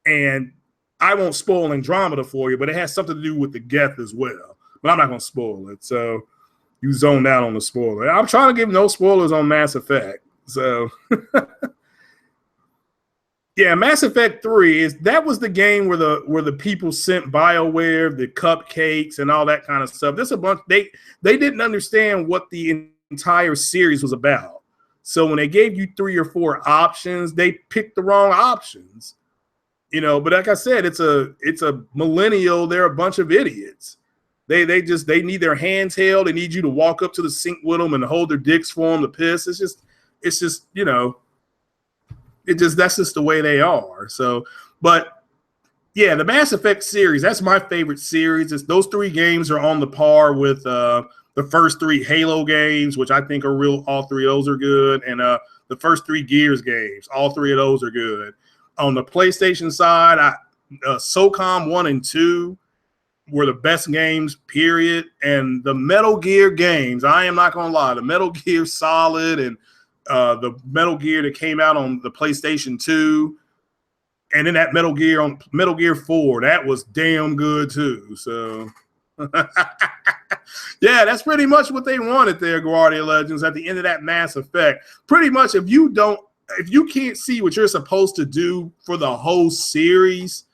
And I won't spoil Andromeda for you, but it has something to do with the Geth as well. But I'm not going to spoil it. So you zoned out on the spoiler. I'm trying to give no spoilers on Mass Effect. So yeah, Mass Effect 3 that was the game where the people sent Bio-ware, the cupcakes, and all that kind of stuff. There's a bunch. They didn't understand what the entire series was about. So when they gave you 3 or 4 options, they picked the wrong options. But like I said, it's a millennial. They're a bunch of idiots. They need their hands held. They need you to walk up to the sink with them and hold their dicks for them to piss. It's just that's just the way they are. So, but yeah, the Mass Effect series, that's my favorite series. Those 3 games are on the par with the first 3 Halo games, which I think are real. All 3 of those are good. And the first 3 Gears games, all 3 of those are good. On the PlayStation side, SOCOM 1 and 2 were the best games, period. And the Metal Gear games, I am not going to lie, the Metal Gear Solid and the Metal Gear that came out on the PlayStation 2, and then that Metal Gear on Metal Gear 4, that was damn good too. So yeah, that's pretty much what they wanted there, Guardia Legends, at the end of that Mass Effect. Pretty much, if you can't see what you're supposed to do for the whole series,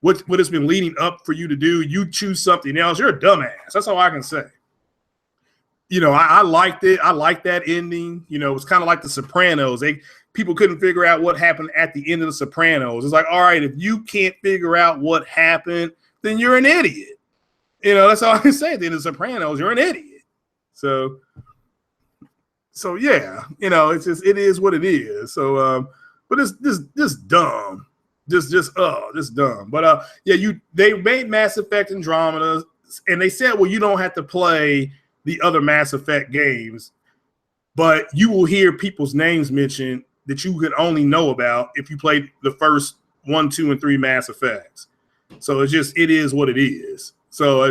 what it's been leading up for you to do. You choose something else. You're a dumbass. That's all I can say. I liked it. I liked that ending. It's kind of like The Sopranos. People couldn't figure out what happened at the end of The Sopranos. It's like, all right, if you can't figure out what happened, then you're an idiot. That's all I can say. At the end of The Sopranos, you're an idiot. So yeah, it's just, it is what it is. So, but it's just dumb. Just dumb. But they made Mass Effect Andromeda, and they said, well, you don't have to play the other Mass Effect games, but you will hear people's names mentioned that you could only know about if you played the first 1, 2, and 3 Mass Effects. So it is what it is. So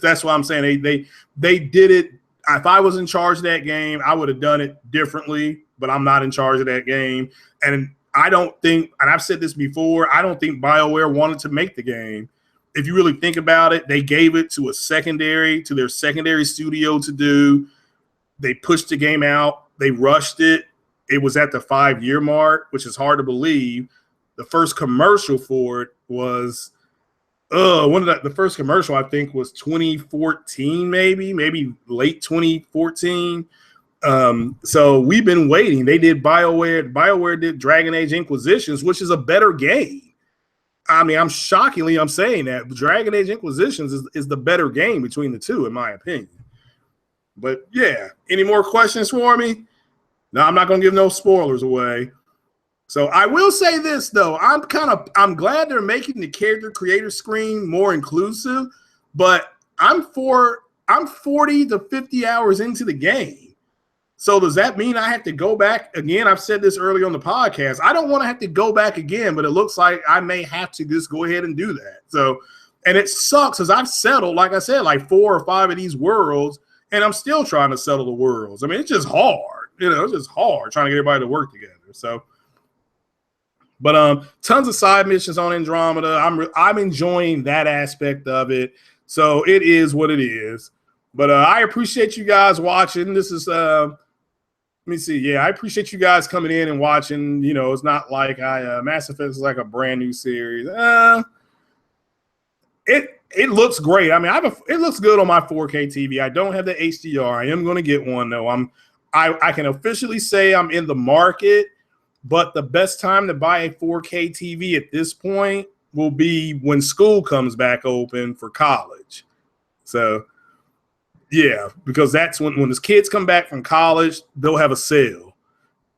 that's why I'm saying they did it. If I was in charge of that game, I would have done it differently, but I'm not in charge of that game. And I don't think, and I've said this before, I don't think BioWare wanted to make the game. If you really think about it, they gave it to their secondary studio to do. They pushed the game out. They rushed it. It was at the 5-year mark, which is hard to believe. The first commercial for it was, the first commercial I think was 2014, maybe late 2014. So we've been waiting. They did BioWare did Dragon Age Inquisitions, which is a better game. I mean, I'm saying that Dragon Age Inquisitions is the better game between the two, in my opinion. But yeah, any more questions for me? No, I'm not going to give no spoilers away. So I will say this though, I'm glad they're making the character creator screen more inclusive, but I'm 40 to 50 hours into the game. So does that mean I have to go back again? I've said this earlier on the podcast. I don't want to have to go back again, but it looks like I may have to just go ahead and do that. So, and it sucks because I've settled, like I said, like 4 or 5 of these worlds, and I'm still trying to settle the worlds. I mean, it's just hard. It's just hard trying to get everybody to work together. So, but tons of side missions on Andromeda. I'm enjoying that aspect of it. So it is what it is. But I appreciate you guys watching. This is let me see. Yeah, I appreciate you guys coming in and watching. It's not like Mass Effect is like a brand new series. It looks great. I mean, it looks good on my 4K TV. I don't have the HDR. I am going to get one though. I can officially say I'm in the market, but the best time to buy a 4K TV at this point will be when school comes back open for college. So. Yeah, because that's when the kids come back from college, they'll have a sale.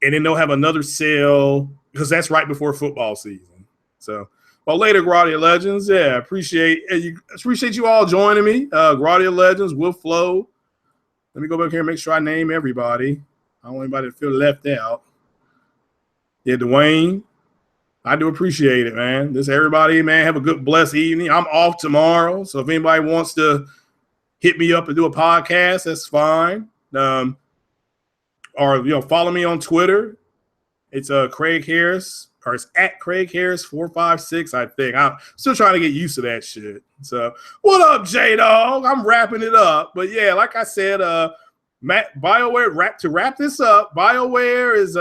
And then they'll have another sale because that's right before football season. So, well, later, Gradia Legends. Yeah, appreciate you all joining me. Gradia Legends, Will Flow. Let me go back here and make sure I name everybody. I don't want anybody to feel left out. Yeah, Dwayne, I do appreciate it, man. This everybody, man, have a good, blessed evening. I'm off tomorrow, so if anybody wants to hit me up and do a podcast, that's fine. Or follow me on Twitter. It's Craig Harris, or it's at Craig Harris 456. I think I'm still trying to get used to that shit. So what up, J Dog? I'm wrapping it up, but yeah, like I said, BioWare. To wrap this up, BioWare is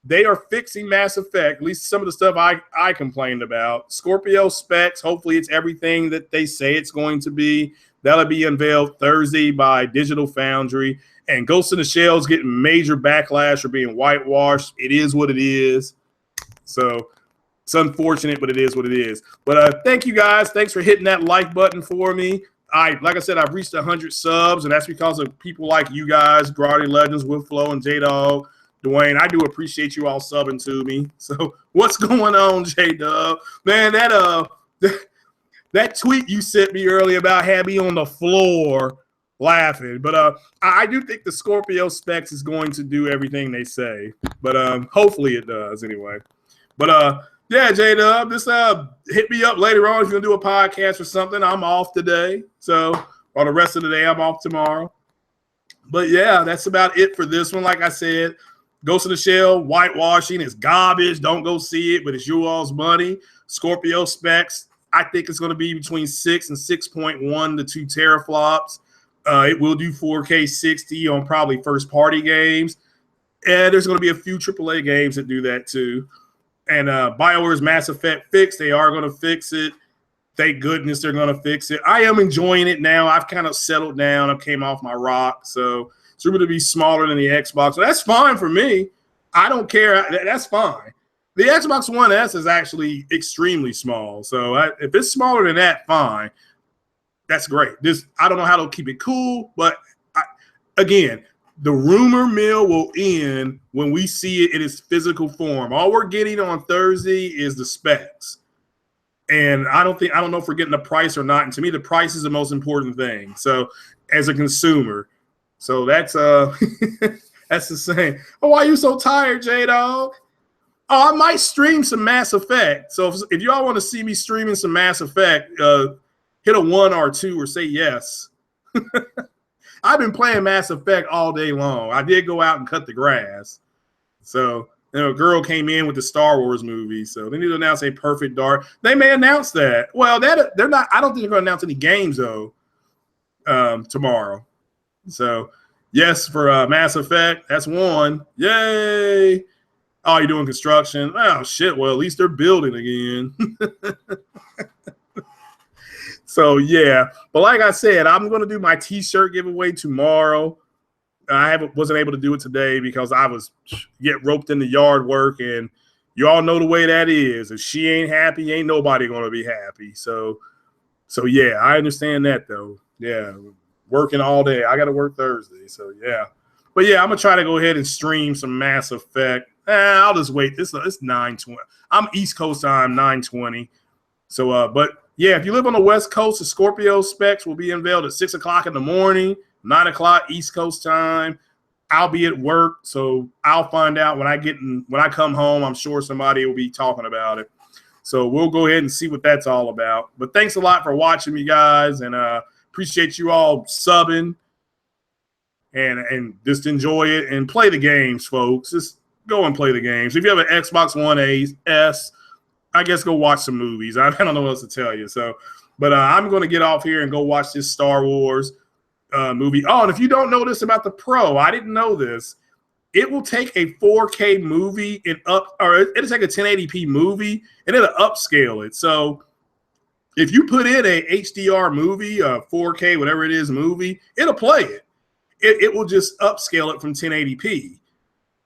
they are fixing Mass Effect. At least some of the stuff I complained about. Scorpio specs. Hopefully, it's everything that they say it's going to be. That'll be unveiled Thursday by Digital Foundry. And Ghost in the Shell is getting major backlash for being whitewashed. It is what it is. So it's unfortunate, but it is what it is. But thank you guys. Thanks for hitting that like button for me. Like I said, I've reached 100 subs, and that's because of people like you guys, Gradia Legends, Will Flow, and J-Dog. Dwayne, I do appreciate you all subbing to me. So what's going on, J-Dub? Man, that tweet you sent me earlier about had me on the floor laughing. But I do think the Scorpio specs is going to do everything they say. But hopefully it does anyway. But yeah, J-Dub, just hit me up later on if you're going to do a podcast or something. I'm off today. So, or the rest of the day, I'm off tomorrow. But yeah, that's about it for this one. Like I said, Ghost in the Shell, whitewashing is garbage. Don't go see it, but it's you all's money. Scorpio specs, I think it's going to be between 6 and 6.1 to 2 teraflops. It will do 4K 60 on probably first-party games. And there's going to be a few AAA games that do that too. And BioWare's Mass Effect fix, they are going to fix it. Thank goodness they're going to fix it. I am enjoying it now. I've kind of settled down. I came off my rock. So it's going to be smaller than the Xbox. So that's fine for me. I don't care. That's fine. The Xbox One S is actually extremely small. So if it's smaller than that, fine. That's great. I don't know how to keep it cool, but again, the rumor mill will end when we see it in its physical form. All we're getting on Thursday is the specs. And I don't know if we're getting the price or not. And to me, the price is the most important thing. So as a consumer, so that's that's the same. Oh, why are you so tired, J-Dog? Oh, I might stream some Mass Effect. So if y'all want to see me streaming some Mass Effect, hit a 1 or 2 or say yes. I've been playing Mass Effect all day long. I did go out and cut the grass. So a girl came in with the Star Wars movie. So they need to announce a Perfect Dark. They may announce that. Well, they're not. I don't think they're going to announce any games though tomorrow. So yes, for Mass Effect, that's 1. Yay! Oh, you're doing construction? Oh, shit. Well, at least they're building again. So, yeah. But like I said, I'm going to do my T-shirt giveaway tomorrow. I wasn't able to do it today because I was get roped into yard work. And you all know the way that is. If she ain't happy, ain't nobody going to be happy. So, yeah, I understand that, though. Yeah, working all day. I got to work Thursday. So, yeah. But, yeah, I'm going to try to go ahead and stream some Mass Effect. I'll just wait. It's 9:20. I'm East Coast time, 9:20. So, but yeah, if you live on the West Coast, the Scorpio specs will be unveiled at 6 o'clock in the morning, 9 o'clock East Coast time. I'll be at work, so I'll find out when I come home. I'm sure somebody will be talking about it. So we'll go ahead and see what that's all about. But thanks a lot for watching me, guys, and appreciate you all subbing and just enjoy it and play the games, folks. Just go and play the games. If you have an Xbox One S, I guess go watch some movies. I don't know what else to tell you. So, but I'm going to get off here and go watch this Star Wars movie. Oh, and if you don't know this about the Pro, I didn't know this. It will take a 4K movie it'll take a 1080p movie and it'll upscale it. So if you put in a HDR movie, 4K, whatever it is, movie, it'll play it. It will just upscale it from 1080p.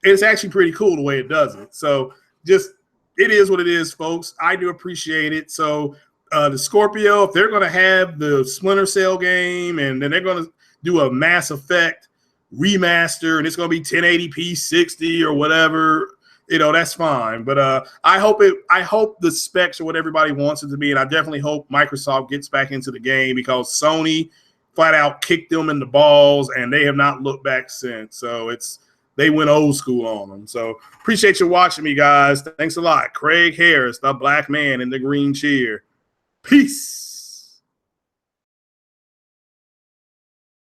It's actually pretty cool the way it does it. So just it is what it is, folks. I do appreciate it. So the Scorpio, if they're going to have the Splinter Cell game and then they're going to do a Mass Effect remaster and it's going to be 1080p 60 or whatever, that's fine. But I hope the specs are what everybody wants it to be. And I definitely hope Microsoft gets back into the game because Sony flat out kicked them in the balls and they have not looked back since. So they went old school on them. So appreciate you watching me, guys. Thanks a lot. Craig Harris, the black man in the green chair. Peace.